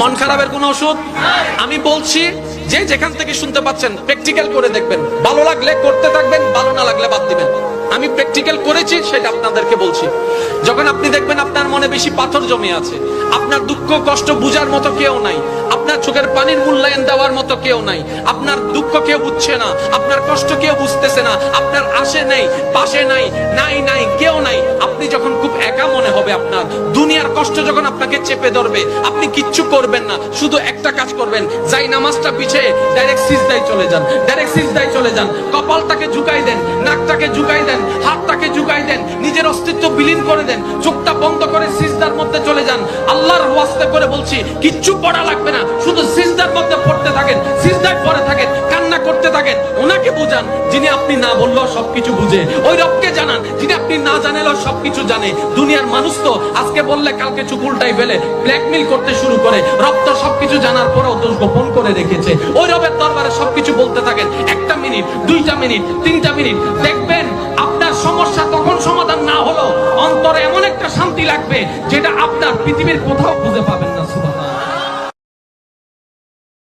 মন খারাপের কোনো ওষুধ? আমি বলছি যে যেখান থেকে শুনতে পাচ্ছেন প্র্যাকটিক্যাল করে দেখবেন, ভালো লাগলে করতে থাকবেন, ভালো না লাগলে বাদ দিবেন। আমি প্র্যাকটিক্যাল করেছি, সেটা আপনাদেরকে বলছি। যখন আপনি দেখবেন আপনার মনে বেশি পাথর জমে আছে, আপনার দুঃখ কষ্ট বুঝার মতো কেউ নাই, আপনার চোখের পানির মূল্যায়ন দেওয়ার মতো কেউ নাই, আপনার দুঃখ কেউ বুঝছে না, আপনার কষ্ট কেউ বুঝতেছে না, আপনার আশে নেই, পাশে নাই, নাই কেউ নাই, আপনি যখন খুব একা মনে হবে, আপনার দুনিয়ার কষ্ট যখন আপনাকে চেপে ধরবে, আপনি কিচ্ছু করবেন না, শুধু একটা কাজ করবেন, যাই নামাজটা পিছিয়ে ডাইরেক্ট সিজদায় চলে যান, ডাইরেক্ট সিজদায় চলে যান, কপালটাকে ঝুঁকাই দেন, নাকটাকে ঝুঁকাই দেন, হাতটাকে ঝুঁকাই দেন, নিজের অস্তিত্ব বিলীন করে দেন, চোখটা বন্ধ করে সিজদার মধ্যে চলে যান। আল্লাহর ওয়াস্তে করে বলছি, কিচ্ছু পড়া লাগবে না, শুধু সিজদার মধ্যে পড়তে থাকেন, সিজদায় পড়ে থাকেন, কান্না করতে থাকেন। ওনাকে বুঝান যিনি আপনি না বললেও সবকিছু বুঝে, ওই রবকে জানান যিনি আপনি না জানালেও সবকিছু জানে। দুনিয়ার মানুষ তো আজকে বললে কালকে চুপ উল্টাই ফেলে, ব্ল্যাকমেইল করতে শুরু করে। রব তো সবকিছু জানার পরেও দোষ গোপন করে রেখেছে। ওই রবের দরবারে সবকিছু বলতে থাকেন, 1টা মিনিট, 2টা মিনিট, 3টা মিনিট, দেখবেন আপনার সমস্যা তখন সমাধান না হলো অন্তরে এমন একটা শান্তি লাগবে যেটা আপনার পৃথিবীর কোথাও